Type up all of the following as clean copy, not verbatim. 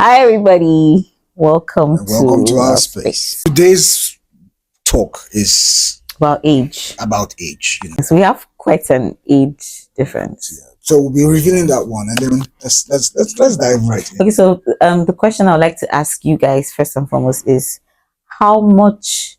Hi, everybody. Welcome And welcome to to our our space. Today's talk is about age. about age, So we have quite an age difference. Yeah. So we'll be revealing that one, and then let's dive right in. Okay, so the question I would like to ask you guys first and foremost is, how much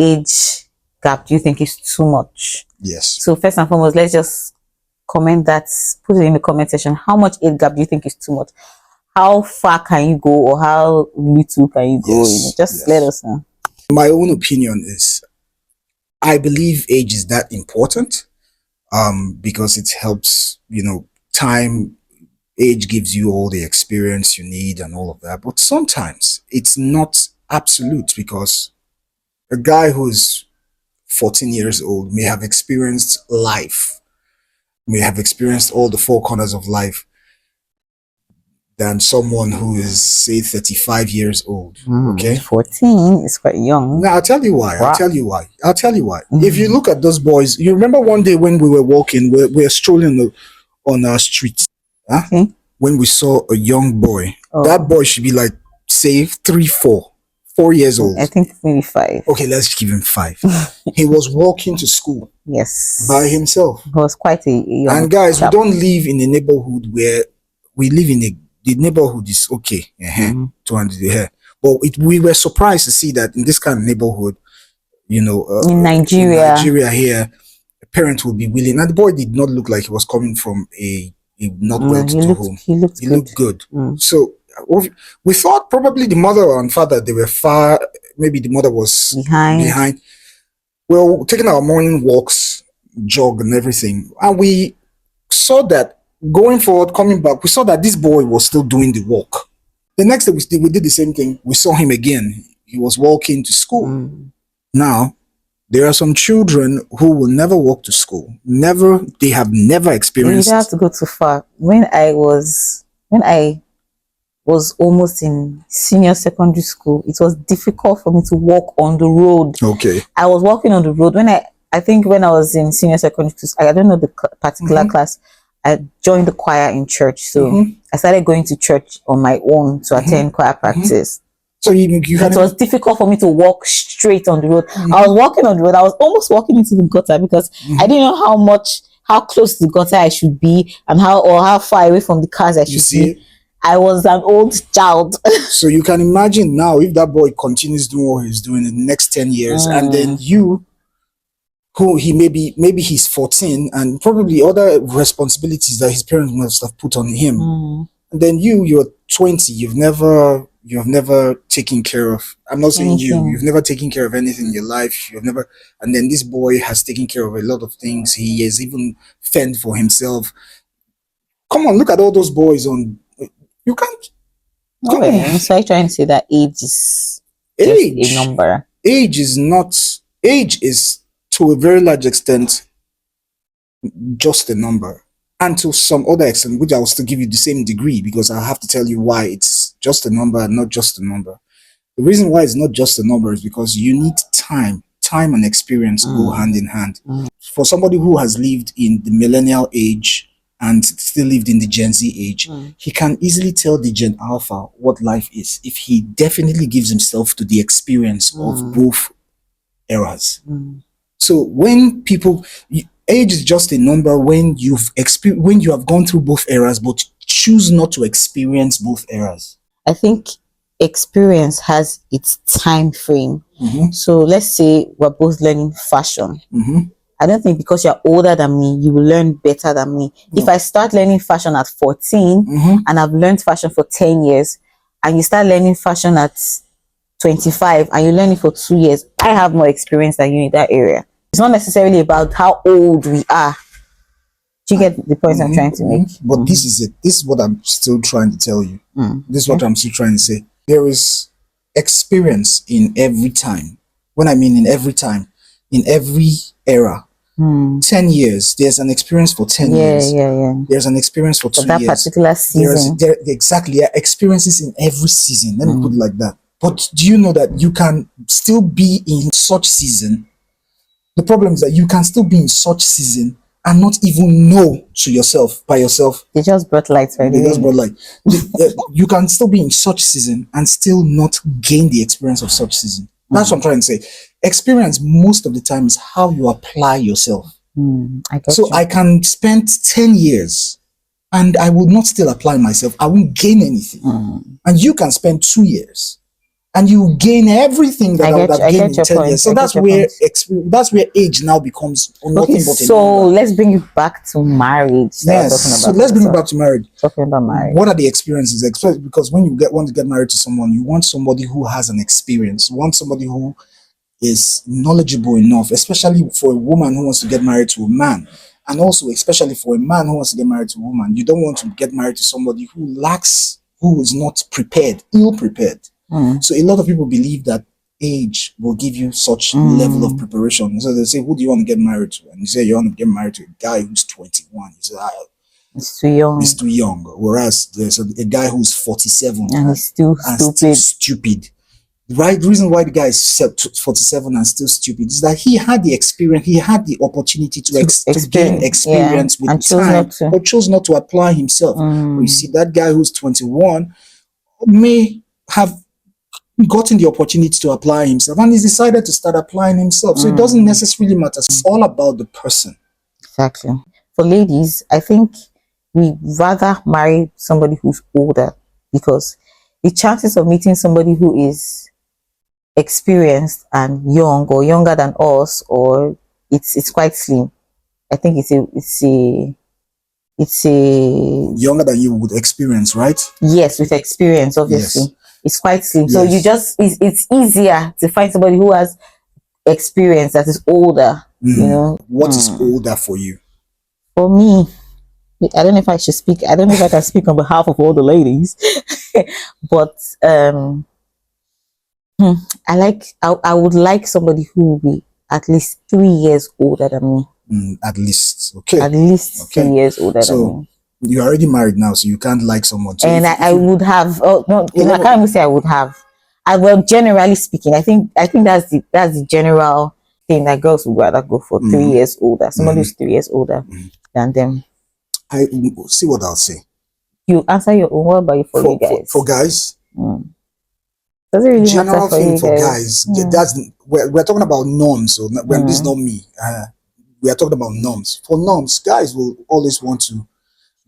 age gap do you think is too much? Yes. So first and foremost, let's just comment that. Put it in the comment section. How much age gap do you think is too much? How far can you go, or how little can you go? Yes, Just yes. let us know. My own opinion is, I believe age is that important, because it helps. Time, age gives you all the experience you need and all of that. But sometimes it's not absolute, because a guy who's 14 years old may have experienced life, may have experienced all the four corners of life, than someone who is, say, 35 years old. Okay. 14 is quite young. Now, I'll tell you why. Wow. I'll tell you why. If you look at those boys, you remember one day when we were walking, we were strolling on our street, huh? Okay. When we saw a young boy. Oh. That boy should be like, say, 4 years old. I think maybe 5. Okay, let's give him 5. He was walking to school. Yes. By himself. He was quite a young And guys, chap. we don't live in a neighborhood where we live in the neighborhood is okay. 200 here. But we were surprised to see that in this kind of neighborhood, in Nigeria. Here, a parent would be willing. And the boy did not look like he was coming from a not well-to-do home. He looked good. So we thought probably the mother and father, they were far. Maybe the mother was behind. Well, taking our morning walks, jog and everything, and we saw that going forward, coming back, we saw that this boy was still doing the walk. The next day we did the same thing. We saw him again. He was walking to school. Now, there are some children who will never walk to school. They have never experienced. You don't have to go too far. When I was almost in senior secondary school, it was difficult for me to walk on the road. Okay. I was walking on the road when I think when I was in senior secondary school, I don't know the particular class. I joined the choir in church, so I started going to church on my own to attend choir practice. So it was difficult for me to walk straight on the road. I was walking on the road. I was almost walking into the gutter because I didn't know how close to the gutter I should be, and how far away from the cars I should be. I was an old child. So you can imagine now, if that boy continues doing what he's doing in the next 10 years, and then you, who he maybe he's 14, and probably other responsibilities that his parents must have put on him, and then you're 20, you've never taken care of, I'm not saying you've never taken care of anything in your life, and then this boy has taken care of a lot of things. He has even fend for himself. Come on, look at all those boys you can't. So I'm trying to say that age is just a number. Age is to a very large extent just a number, and to some other extent, which I will still give you the same degree, because I have to tell you why it's just a number and not just a number. The reason why it's not just a number is because you need time and experience go hand in hand. For somebody who has lived in the millennial age and still lived in the Gen Z age, he can easily tell the Gen Alpha what life is if he definitely gives himself to the experience of both eras. So when age is just a number when you have gone through both eras, but choose not to experience both eras. I think experience has its time frame. So let's say we're both learning fashion. I don't think because you're older than me, you will learn better than me. If I start learning fashion at 14 and I've learned fashion for 10 years, and you start learning fashion at 25 and you learn it for 2 years, I have more experience than you in that area. It's not necessarily about how old we are. Do you get the point I'm trying to make? But this is it. This is what I'm still trying to tell you. This is what I'm still trying to say. There is experience in every time. When I mean in every time, in every era. 10 years, there's an experience for 10 years. There's an experience for 2 years. That particular season. Exactly. There are experiences in every season. Let me put it like that. But do you know that you can still be in such season? The problem is that you can still be in such season and not even know to yourself, by yourself. They just brought lights right They just brought like, you can still be in such season and still not gain the experience of such season. That's what I'm trying to say. Experience most of the time is how you apply yourself. I get So you. I can spend 10 years and I will not still apply myself. I won't gain anything. And you can spend 2 years and you gain everything that I would have gained in 10 years. So that's where age now becomes nothing but a so number. let's bring it back to marriage. Yes. So let's bring it back to marriage. Talking about marriage. What are the experiences? Because when you want to get married to someone, you want somebody who has an experience. You want somebody who is knowledgeable enough, especially for a woman who wants to get married to a man. And also, especially for a man who wants to get married to a woman, you don't want to get married to somebody who is not prepared, ill prepared. So a lot of people believe that age will give you such level of preparation. So they say, who do you want to get married to? And you say, you want to get married to a guy who's 21. You say, it's too young. He's too young. Whereas there's a guy who's 47 and he's still stupid. Right? The reason why the guy is 47 and still stupid is that he had the experience, he had the opportunity to gain experience with and time, but chose not to apply himself. But you see, that guy who's 21 may have gotten the opportunity to apply himself and he's decided to start applying himself. So it doesn't necessarily matter. It's all about the person. Exactly. For ladies, I think we rather marry somebody who's older because the chances of meeting somebody who is experienced and young or younger than us, or it's quite slim. I think it's a younger than you would experience, right? Yes, with experience, obviously. Yes. It's quite slim. Yes. So it's easier to find somebody who has experience that is older. You know. What is older for you? For me, I don't know if I should speak. I don't know if I can speak on behalf of all the ladies, but I would like somebody who will be at least 3 years older than me. At least, okay. At least 3 years older than me. You're already married now, so you can't like someone. So and I would have. Oh no, I can't even say I would have. Well, generally speaking, I think that's the general thing that girls would rather go for 3 years older. Somebody who's 3 years older than them. I see what I'll say. You answer your own. What about you for you guys? For guys. Does it really general matter thing for guys? That's we're talking about norms. So when this is not me, we are talking about norms. For norms, guys will always want to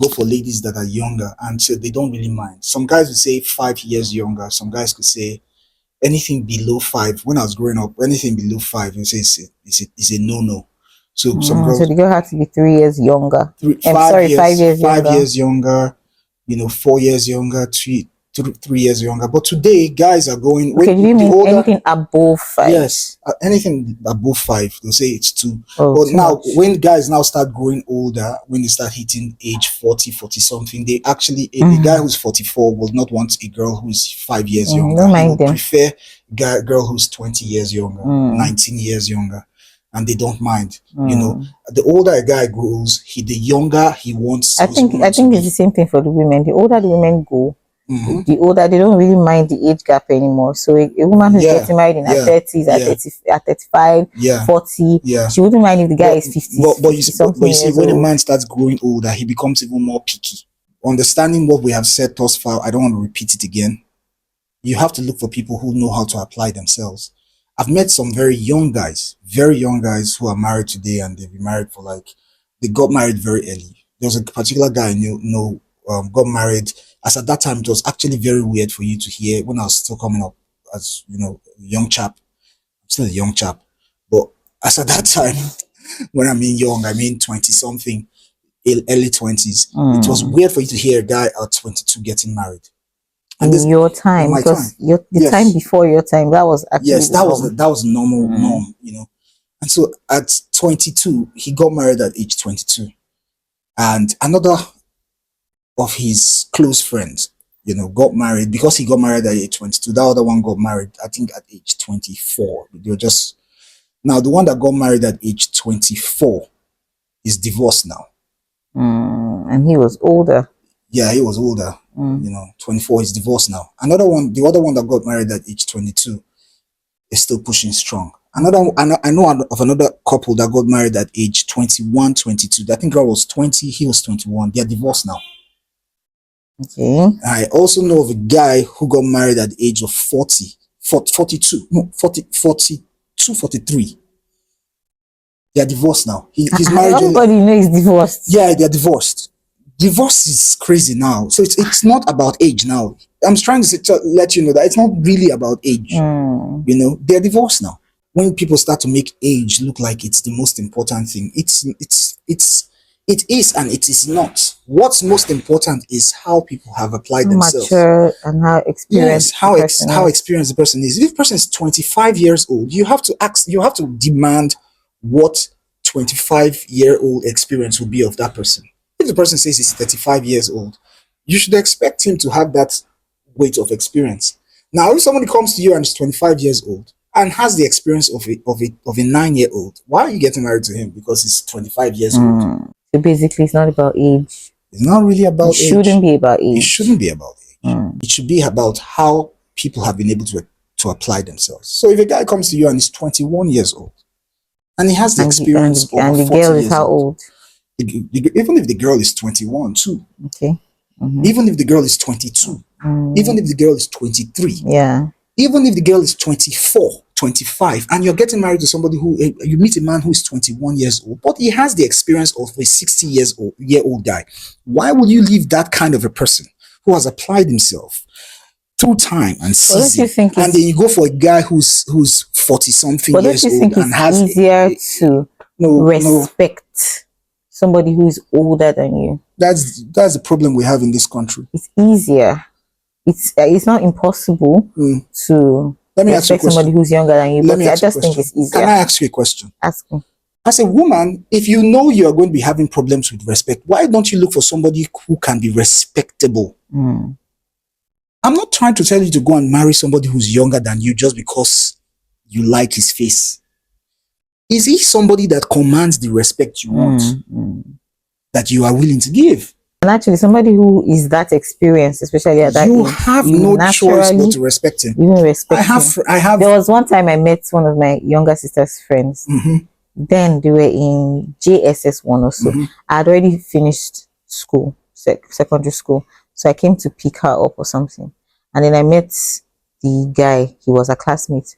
go for ladies that are younger, and so they don't really mind. Some guys would say 5 years younger. Some guys could say anything below 5. When I was growing up, anything below 5, you say it's a no. So some girls. So the girl had to be 3 years younger. 5 years younger. 5 years younger. 4 years younger. 3 years younger. But today, guys are going. Okay, do you mean older, anything above 5? Yes, anything above 5, they'll say it's 2. But now, when guys now start growing older, when they start hitting age 40 something, they actually a guy who's 44 will not want a girl who's 5 years younger. Don't mind them. Prefer a girl who's 20 years younger, 19 years younger. And they don't mind, The older a guy grows, the younger he wants. I think it's the same thing for the women. The older the women go, the older they don't really mind the age gap anymore. So a woman who's getting married in her 30s, at 35, 40, she wouldn't mind if the guy is 50. But you see, when a man starts growing older, he becomes even more picky. Understanding what we have said thus far, I don't want to repeat it again. You have to look for people who know how to apply themselves. I've met some very young guys who are married today, and they've been married for they got married very early. There was a particular guy I knew, got married. As at that time, it was actually very weird for you to hear when I was still coming up as, a young chap. I'm still a young chap. But as at that time, when I mean young, I mean 20 something, early 20s. It was weird for you to hear a guy at 22 getting married. And your time, because the time before your time, that was actually that was normal norm, And so at 22, he got married at age 22, and another of his close friends, got married because he got married at age 22. That other one got married, I think, at age 24. They're just now the one that got married at age 24 is divorced now, and he was older. Yeah, he was older. 24 is divorced now. The other one that got married at age 22 is still pushing strong. I know of another couple that got married at age 21, 22. I think girl was 20, he was 21. They're divorced now. Okay. I also know of a guy who got married at the age of 42, no, 42, 43. They're divorced now. He's married. Everybody knows he's divorced. Yeah, they're divorced. Divorce is crazy now. So it's not about age now. I'm trying to let you know that it's not really about age. You know, they're divorced now. When people start to make age look like it's the most important thing, it is and it is not. What's most important is how people have applied themselves. Mature and how experienced. Yes, how experienced the person is. If the person is 25 years old, you have to demand what 25-year-old experience will be of that person. If the person says he's 35 years old, you should expect him to have that weight of experience. Now, if somebody comes to you and is 25 years old and has the experience of a 9-year-old, why are you getting married to him? Because he's 25 years old. So basically, it's not about age. It's not really about age. It shouldn't be about age. It shouldn't be about age. It should be about how people have been able to apply themselves. So if a guy comes to you and is 21 years old and he has the experience and the girl is how old? Even if the girl is 21 too. Okay. Even if the girl is 22. Even if the girl is 23. Yeah. Even if the girl is 24, 25, and you're getting married to somebody who you meet a man who is 21 years old, but he has the experience of a 60-year-old guy. Why would you leave that kind of a person who has applied himself through time and season, and then you go for a guy who's 40-something years old and has easier to respect somebody who is older than you? That's the problem we have in this country. It's easier. It's not impossible to respect somebody who's younger than you, but I just think it's easier. Can I ask you a question? Ask me. As a woman, if you know you're going to be having problems with respect, why don't you look for somebody who can be respectable? I'm not trying to tell you to go and marry somebody who's younger than you just because you like his face. Is he somebody that commands the respect you want, that you are willing to give? And actually, somebody who is that experienced, especially at that age, you have no choice but to respect him. You respect him. I have. There was one time I met one of my younger sister's friends. Then they were in JSS 1 or so. I had already finished school, secondary school. So I came to pick her up or something. And then I met the guy. He was a classmate.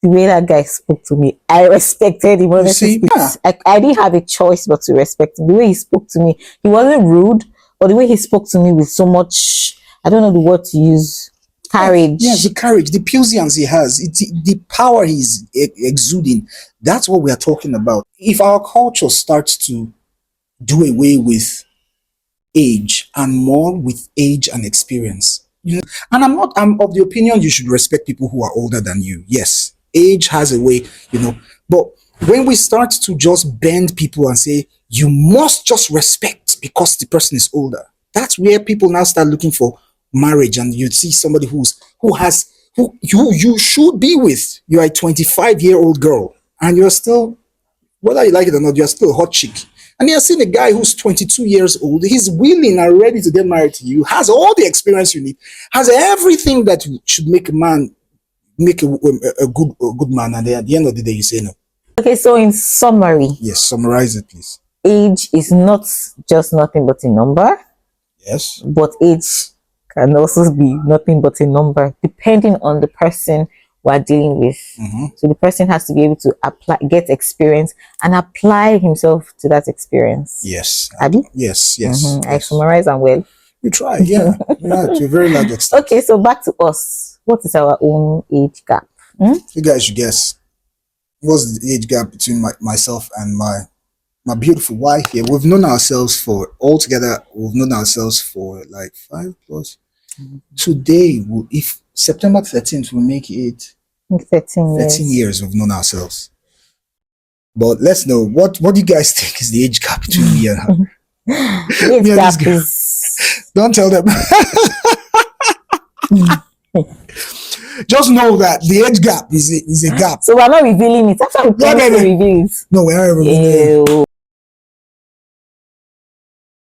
The way that guy spoke to me, I respected him. I didn't have a choice but to respect him. The way he spoke to me, he wasn't rude, but the way he spoke to me with so much, I don't know the word to use, courage. Yeah, the courage, the puissance he has, the power he's exuding. That's what we are talking about. If our culture starts to do away with age and more with age and experience, you know, and I'm of the opinion you should respect people who are older than you. Yes, age has a way, you know, but when we start to just bend people and say you must just respect because the person is older, that's where people now start looking for marriage. And you see somebody who you should be with. You're a 25-year-old girl and you're still, whether you like it or not, you're still a hot chick. And you're seeing a guy who's 22 years old, he's willing and ready to get married to you, has all the experience you need, has everything that should make a man make a good man, and then at the end of the day you say no. Okay, so in summary, yes, summarize it please. Age is not just nothing but a number. Yes, but age can also be nothing but a number depending on the person we're dealing with. So the person has to be able to get experience and apply himself to that experience. Yes. Abi? Yes. I summarize and well. You try, yeah. To a very large extent. Okay, so back to us. What is our own age gap? You guys should guess. What's the age gap between myself and my beautiful wife here? We've known ourselves for like 5+. Today, if September 13th, we'll make it 13 years we've known ourselves. But let's know, what do you guys think is the age gap between me and her? The age gap is... Don't tell them. Just know that the age gap is a gap. So we're not revealing it. That's why we can't reveal it. No, we're not revealing it.